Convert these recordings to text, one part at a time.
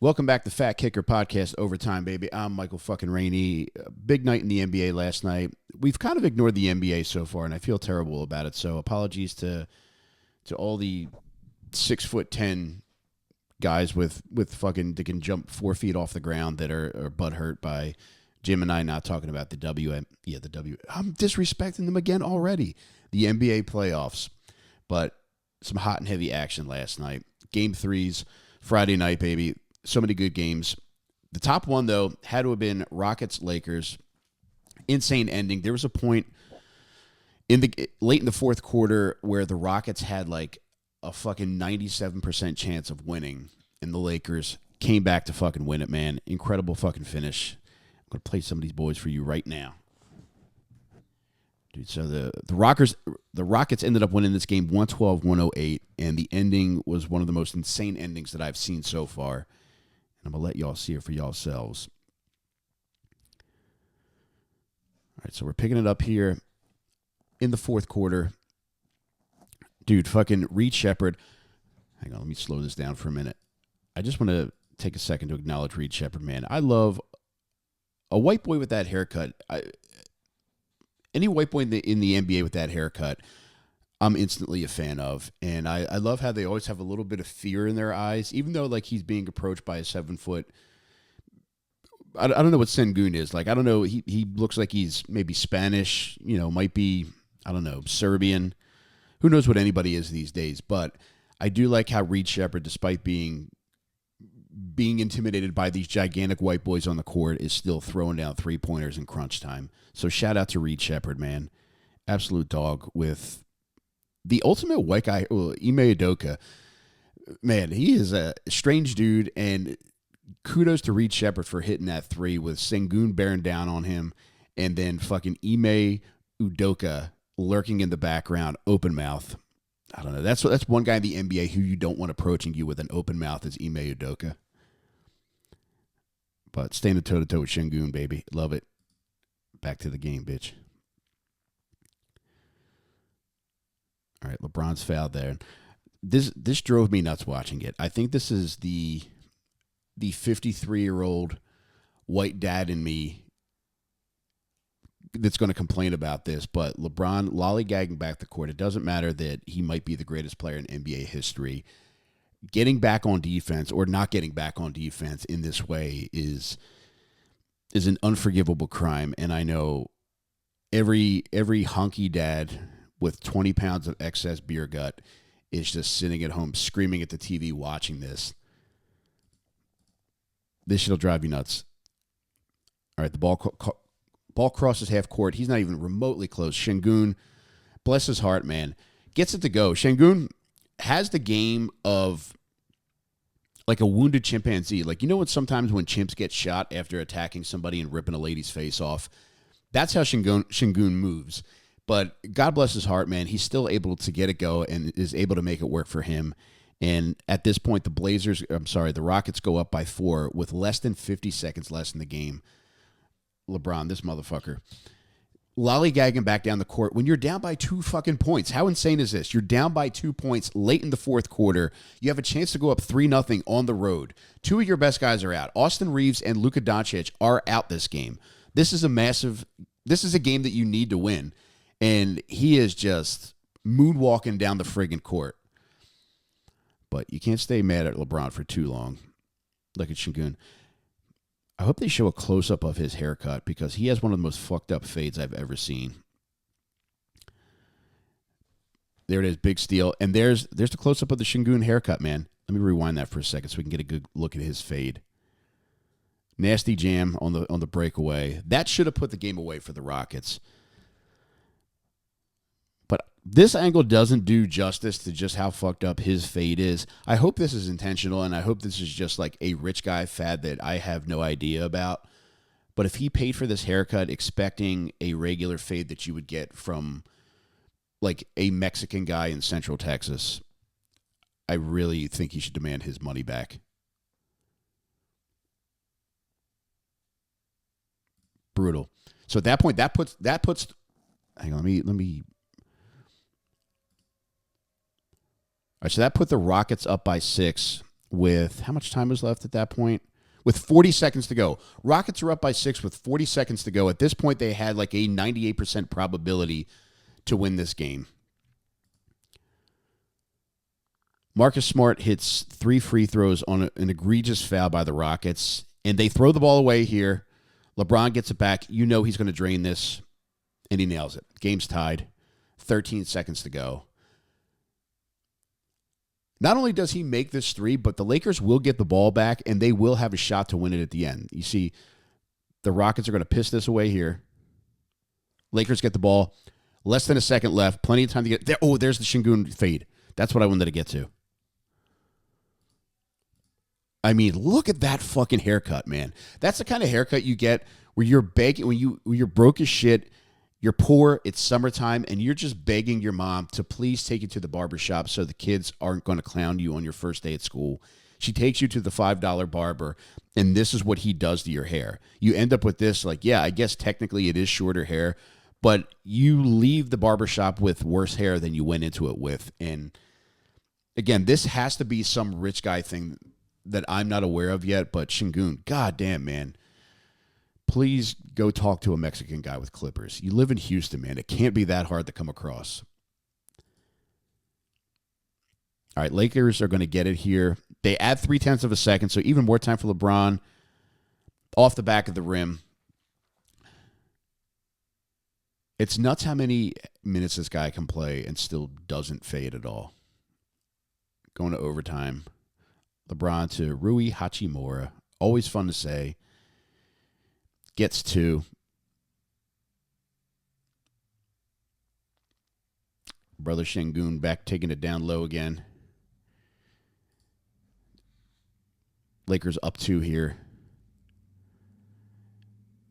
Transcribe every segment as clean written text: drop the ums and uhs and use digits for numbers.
Welcome back to Fat Kicker Podcast Overtime, baby. I'm Michael fucking Rainey. Big night in the NBA last night. We've kind of ignored the NBA so far, and I feel terrible about it. So apologies to all the 6'10" guys with fucking that can jump 4 feet off the ground that are butthurt by Jim and I not talking about the W. I'm disrespecting them again already. The NBA playoffs, but some hot and heavy action last night. Game threes, Friday night, baby. So many good games. The top one, though, had to have been Rockets-Lakers. Insane ending. There was a point late in the fourth quarter where the Rockets had like a fucking 97% chance of winning, and the Lakers came back to fucking win it, man. Incredible fucking finish. I'm going to play some of these boys for you right now. Dude, so the Rockets ended up winning this game 112-108, and the ending was one of the most insane endings that I've seen so far. I'm going to let y'all see it for yourselves. All right, so we're picking it up here in the fourth quarter. Dude, fucking Reed Sheppard. Hang on, let me slow this down for a minute. I just want to take a second to acknowledge Reed Sheppard, man. I love a white boy with that haircut. Any white boy in the NBA with that haircut, I'm instantly a fan of. And I love how they always have a little bit of fear in their eyes, even though like he's being approached by a 7-foot. I don't know what Sengun is. Like, I don't know. He looks like he's maybe Spanish, might be, I don't know, Serbian. Who knows what anybody is these days. But I do like how Reed Sheppard, despite being intimidated by these gigantic white boys on the court, is still throwing down three-pointers in crunch time. So shout out to Reed Sheppard, man. Absolute dog with the ultimate white guy, Ime Udoka. Man, he is a strange dude, and kudos to Reed Sheppard for hitting that three with Sengun bearing down on him, and then fucking Ime Udoka lurking in the background, open mouth. I don't know. That's one guy in the NBA who you don't want approaching you with an open mouth is Ime Udoka. But staying toe-to-toe with Sengun, baby. Love it. Back to the game, bitch. All right, LeBron's fouled there. This drove me nuts watching it. I think this is the 53-year-old white dad in me that's going to complain about this, but LeBron lollygagging back the court. It doesn't matter that he might be the greatest player in NBA history. Getting back on defense or not getting back on defense in this way is an unforgivable crime, and I know every hunky dad with 20 pounds of excess beer gut is just sitting at home screaming at the TV watching this. This shit'll drive you nuts. All right, the ball crosses half court. He's not even remotely close. Sengun, bless his heart, man, gets it to go. Sengun has the game of like a wounded chimpanzee. Like, when sometimes when chimps get shot after attacking somebody and ripping a lady's face off, that's how Sengun moves. But God bless his heart, man. He's still able to get it go and is able to make it work for him. And at this point, the Rockets go up by 4 with less than 50 seconds left in the game. LeBron, this motherfucker, lollygagging back down the court when you're down by 2 fucking points. How insane is this? You're down by 2 points late in the fourth quarter. You have a chance to go up 3-0 on the road. 2 of your best guys are out. Austin Reeves and Luka Doncic are out this game. This is a game that you need to win. And he is just moonwalking down the friggin' court. But you can't stay mad at LeBron for too long. Look at Sengun. I hope they show a close-up of his haircut because he has one of the most fucked up fades I've ever seen. There it is, big steal. And there's the close-up of the Sengun haircut, man. Let me rewind that for a second so we can get a good look at his fade. Nasty jam on the breakaway. That should have put the game away for the Rockets. But this angle doesn't do justice to just how fucked up his fade is. I hope this is intentional, and I hope this is just like a rich guy fad that I have no idea about. But if he paid for this haircut expecting a regular fade that you would get from like a Mexican guy in Central Texas, I really think he should demand his money back. Brutal. So at that point, that puts. Hang on, let me. All right, so that put the Rockets up by 6 with how much time was left at that point? With 40 seconds to go. Rockets are up by 6 with 40 seconds to go. At this point, they had like a 98% probability to win this game. Marcus Smart hits 3 free throws on an egregious foul by the Rockets, and they throw the ball away here. LeBron gets it back. You know he's going to drain this, and he nails it. Game's tied. 13 seconds to go. Not only does he make this 3, but the Lakers will get the ball back, and they will have a shot to win it at the end. You see, the Rockets are going to piss this away here. Lakers get the ball. Less than a second left. Plenty of time to get there. Oh, there's the Sengun fade. That's what I wanted to get to. I mean, look at that fucking haircut, man. That's the kind of haircut you get where you're begging, when you're broke as shit, you're poor, it's summertime, and you're just begging your mom to please take you to the barbershop so the kids aren't going to clown you on your first day at school. She takes you to the $5 barber, and this is what he does to your hair. You end up with this, like, yeah, I guess technically it is shorter hair, but you leave the barbershop with worse hair than you went into it with. And again, this has to be some rich guy thing that I'm not aware of yet, but Sengun, goddamn, man. Please go talk to a Mexican guy with clippers. You live in Houston, man. It can't be that hard to come across. All right, Lakers are going to get it here. They add 0.3 of a second, so even more time for LeBron off the back of the rim. It's nuts how many minutes this guy can play and still doesn't fade at all. Going to overtime. LeBron to Rui Hachimura. Always fun to say. Gets 2. Brother Sengun back taking it down low again. Lakers up 2 here.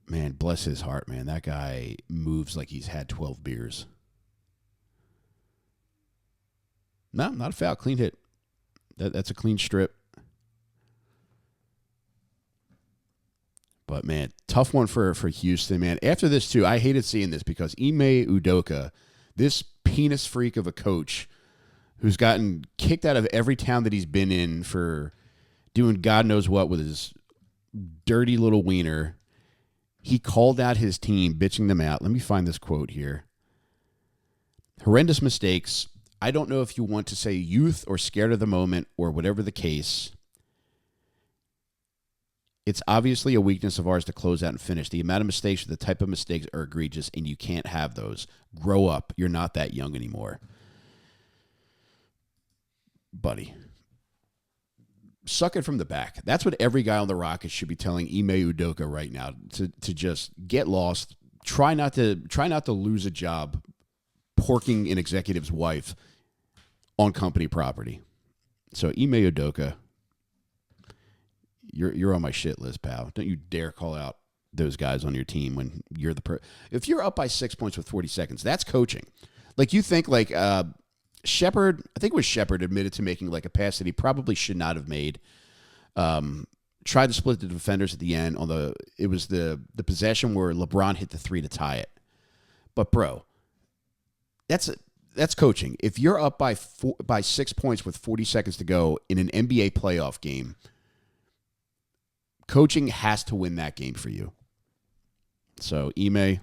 Man, bless his heart, man. That guy moves like he's had 12 beers. No, not a foul. Clean hit. That's a clean strip. But, man, tough one for Houston, man. After this, too, I hated seeing this because Ime Udoka, this penis freak of a coach who's gotten kicked out of every town that he's been in for doing God knows what with his dirty little wiener, he called out his team, bitching them out. Let me find this quote here. Horrendous mistakes. I don't know if you want to say youth or scared of the moment or whatever the case. It's obviously a weakness of ours to close out and finish. The amount of mistakes or the type of mistakes are egregious, and you can't have those. Grow up. You're not that young anymore. Buddy. Suck it from the back. That's what every guy on the Rockets should be telling Ime Udoka right now, to just get lost. Try not to lose a job porking an executive's wife on company property. So Ime Udoka, you're on my shit list, pal. Don't you dare call out those guys on your team when you're if you're up by 6 points with 40 seconds, that's coaching. Like, you think like Shepard, I think it was Shepard, admitted to making like a pass that he probably should not have made. Tried to split the defenders at the end it was the possession where LeBron hit the 3 to tie it. But bro, that's coaching. If you're up by 6 points with 40 seconds to go in an NBA playoff game, coaching has to win that game for you. So, Ime, I'm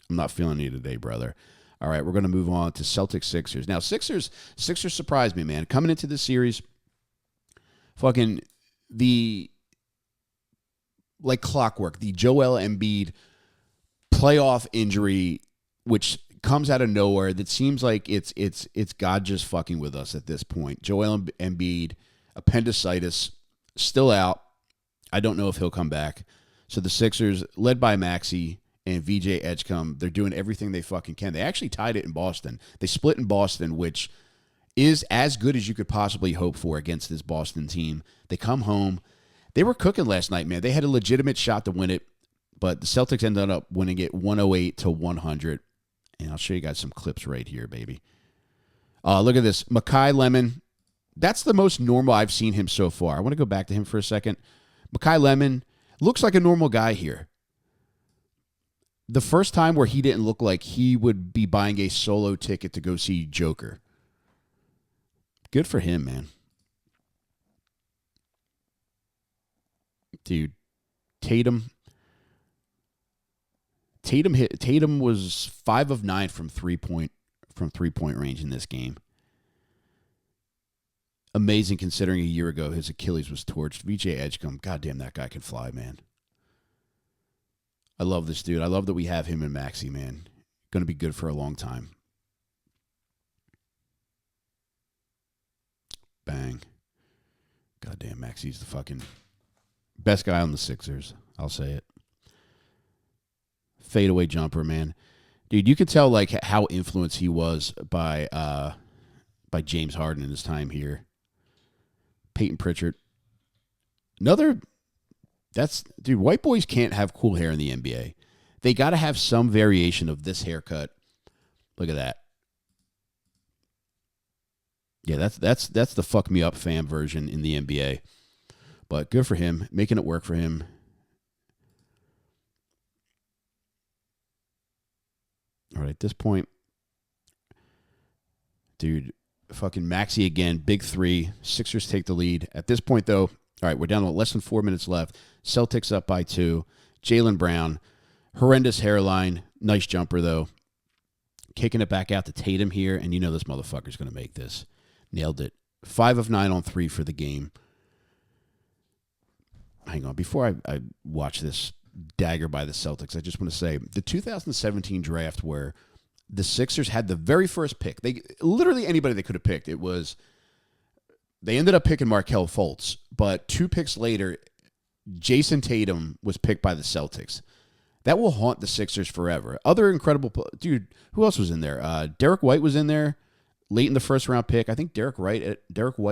not feeling you today, brother. All right, we're going to move on to Celtics-Sixers. Now, Sixers surprised me, man. Coming into this series, fucking like clockwork, the Joel Embiid playoff injury, which comes out of nowhere, that seems like it's God just fucking with us at this point. Joel Embiid, appendicitis, still out. I don't know if he'll come back. So the Sixers, led by Maxey and VJ Edgecombe, they're doing everything they fucking can. They actually tied it in Boston. They split in Boston, which is as good as you could possibly hope for against this Boston team. They come home. They were cooking last night, man. They had a legitimate shot to win it, but the Celtics ended up winning it 108-100. And I'll show you guys some clips right here, baby. Look at this. Makai Lemon. That's the most normal I've seen him so far. I want to go back to him for a second. Makai Lemon looks like a normal guy here. The first time where he didn't look like he would be buying a solo ticket to go see Joker. Good for him, man. Dude, Tatum was 5 of 9 from 3-point range in this game. Amazing considering a year ago his Achilles was torched. VJ Edgecombe, goddamn, that guy can fly, man. I love this dude. I love that we have him and Maxey, man. Going to be good for a long time. Bang. Goddamn, Maxey's the fucking best guy on the Sixers. I'll say it. Fadeaway jumper, man. Dude, you could tell like how influenced he was by James Harden in his time here. Peyton Pritchard. Dude, white boys can't have cool hair in the NBA. They got to have some variation of this haircut. Look at that. Yeah, that's the fuck me up fam version in the NBA. But good for him, making it work for him. All right, at this point, dude, fucking Maxey again, big three. Sixers take the lead. At this point, though, all right, we're down to less than 4 minutes left. Celtics up by 2. Jaylen Brown, horrendous hairline. Nice jumper, though. Kicking it back out to Tatum here, and you know this motherfucker's going to make this. Nailed it. 5 of 9 on 3 for the game. Hang on. Before I watch this dagger by the Celtics, I just want to say the 2017 draft where the Sixers had the very first pick. They literally anybody they could have picked. They ended up picking Markelle Fultz, but 2 picks later, Jason Tatum was picked by the Celtics. That will haunt the Sixers forever. Other incredible dude. Who else was in there? Derek White was in there late in the first round pick. I think Derek White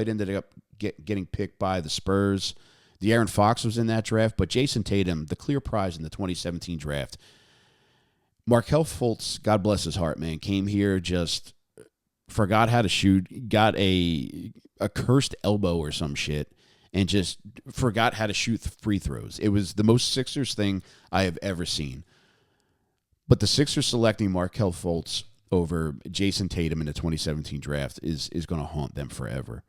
ended up getting picked by the Spurs. De'Aaron Fox was in that draft, but Jason Tatum, the clear prize in the 2017 draft. Markelle Fultz, God bless his heart, man, came here, just forgot how to shoot, got a cursed elbow or some shit, and just forgot how to shoot free throws. It was the most Sixers thing I have ever seen. But the Sixers selecting Markelle Fultz over Jason Tatum in the 2017 draft is going to haunt them forever.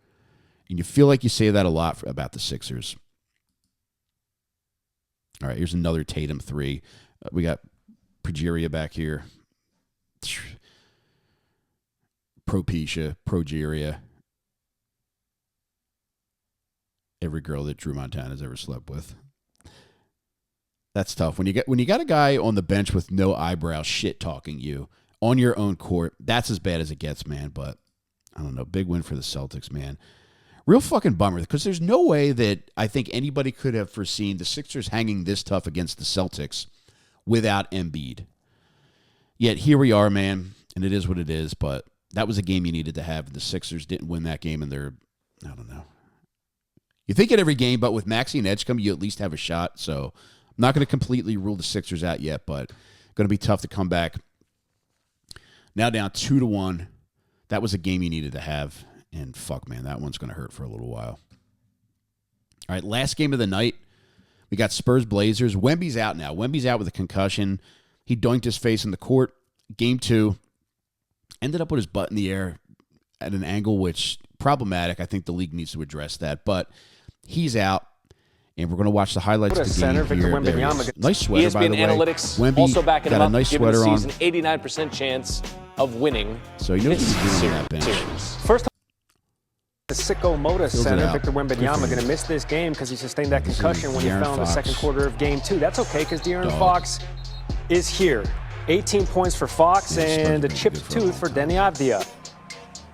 And you feel like you say that a lot about the Sixers. All right, here's another Tatum 3. We got Progeria back here. Progeria. Every girl that Drew Montana's ever slept with. That's tough. When you got a guy on the bench with no eyebrows shit talking you on your own court, that's as bad as it gets, man. But I don't know. Big win for the Celtics, man. Real fucking bummer, because there's no way that I think anybody could have foreseen the Sixers hanging this tough against the Celtics without Embiid. Yet here we are, man, and it is what it is, but that was a game you needed to have. The Sixers didn't win that game, and I don't know. You think at every game, but with Maxey and Edgecombe, you at least have a shot. So I'm not going to completely rule the Sixers out yet, but going to be tough to come back. Now down 2-1. That was a game you needed to have. And fuck, man, that one's going to hurt for a little while. All right, last game of the night. We got Spurs-Blazers. Wemby's out now. Wemby's out with a concussion. He doinked his face in the court. Game 2. Ended up with his butt in the air at an angle, which problematic. I think the league needs to address that. But he's out. And we're going to watch the highlights of the game here. Nice sweater, by the way. Analytics Wemby also backing got him a nice up, sweater on. Season 89% chance of winning. So you know what he's doing on that bench. First, the Sicko Moda center, Victor Wembanyama, going to miss this game because he sustained that concussion when he fell in the second quarter of Game 2. That's okay because De'Aaron Fox is here. 18 points for Fox and a chipped tooth for Deni Avdija.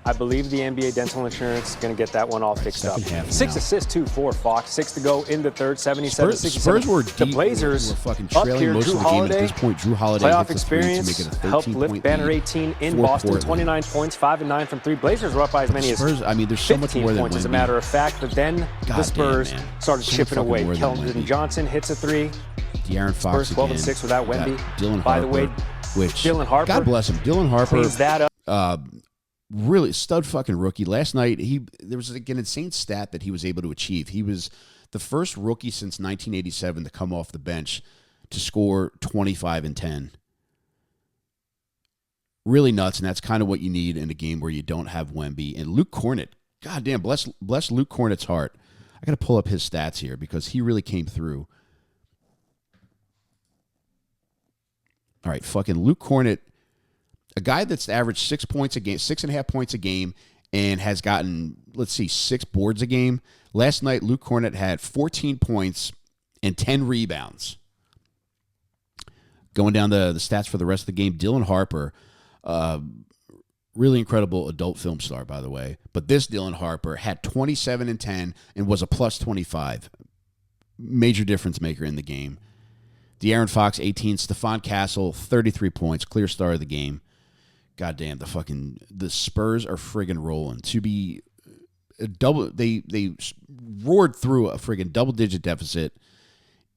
I believe the NBA dental insurance is going to get that one all fixed up. 6 assists, 2 for Fox. 6 to go in the third, 77-67. Spurs were deep. The Blazers were fucking up trailing here. most Drew of the game. Holiday, At this point, Drew Holiday playoff hit the three to make experience, it a 13-point helped lift Banner 18 in Boston. Portland. 29 points, 5 and 9 from 3. Blazers were up by as many Spurs, as I mean, there's so much 15 more than points, as a Wemby. matter of fact. But then the Spurs started So chipping fucking away. more than Keldon Wemby. Johnson hits a 3. De'Aaron Fox Spurs 12 again. and 6 without Wemby. Dylan By Harper, the way, Dylan Harper, God bless him. Dylan Harper cleans that up. Really stud fucking rookie. Last night, there was like an insane stat that he was able to achieve. He was the first rookie since 1987 to come off the bench to score 25 and 10. Really nuts, and that's kind of what you need in a game where you don't have Wemby. And Luke Cornett, goddamn, bless Luke Cornett's heart. I got to pull up his stats here because he really came through. All right, fucking Luke Cornett, a guy that's averaged 6 points a game, 6.5 points a game, and has gotten, 6 boards a game. Last night, Luke Cornett had 14 points and 10 rebounds. Going down the stats for the rest of the game, Dylan Harper, really incredible adult film star, by the way. But this Dylan Harper had 27 and 10 and was a plus 25. Major difference maker in the game. De'Aaron Fox, 18. Stephon Castle, 33 points. Clear star of the game. Goddamn, the Spurs are friggin' rolling. To be a double, they roared through a friggin' double-digit deficit.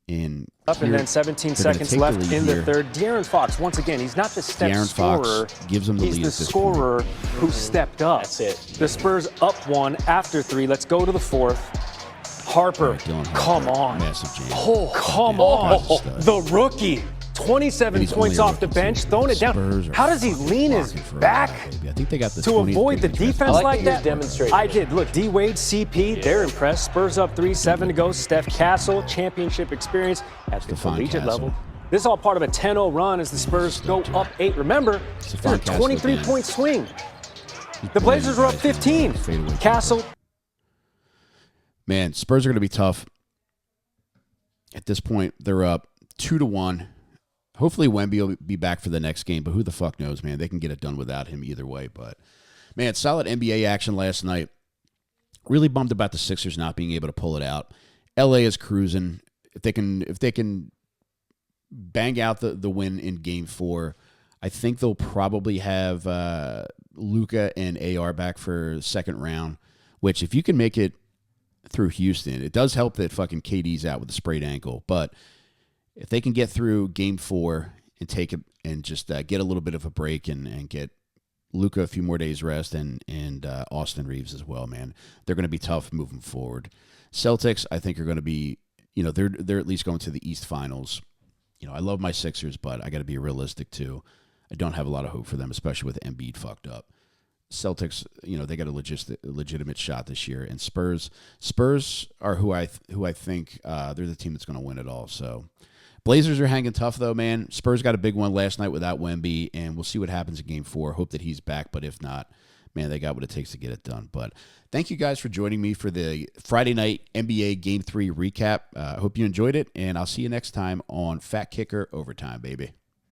And then 17 seconds left in the third. De'Aaron Fox, once again, he's not the step scorer. Gives them the lead. He's the scorer who stepped up. That's it. The Spurs up 1 after 3. Let's go to the fourth. Harper, come on. Massive jam. Oh, come on. The rookie. 27 points off the bench, throwing it down. How does he lean his back I think they got the to avoid the defense like that? I did. Look, D-Wade, CP, they're impressed. Spurs up 3, 7 to go. Steph Castle, championship experience at the collegiate level. This is all part of a 10-0 run as the Spurs go up 8. Remember, it's a 23-point swing. The Blazers were up 15. Castle. Man, Spurs are going to be tough. At this point, they're up 2-1. Hopefully Wemby will be back for the next game, but who the fuck knows, man? They can get it done without him either way. But, man, solid NBA action last night. Really bummed about the Sixers not being able to pull it out. LA is cruising. If they can bang out the win in Game 4, I think they'll probably have Luka and AR back for the second round, which if you can make it through Houston, it does help that fucking KD's out with a sprayed ankle, but if they can get through Game 4 and take it and just get a little bit of a break and get Luka a few more days rest and Austin Reeves as well, man, they're going to be tough moving forward. Celtics, I think, are going to be, they're at least going to the East Finals. I love my Sixers, but I got to be realistic too. I don't have a lot of hope for them, especially with Embiid fucked up. Celtics, they got a legitimate shot this year, and Spurs are who I think they're the team that's going to win it all. So. Blazers are hanging tough, though, man. Spurs got a big one last night without Wemby, and we'll see what happens in Game 4. Hope that he's back, but if not, man, they got what it takes to get it done. But thank you guys for joining me for the Friday night NBA Game 3 recap. I hope you enjoyed it, and I'll see you next time on Fat Kicker Overtime, baby.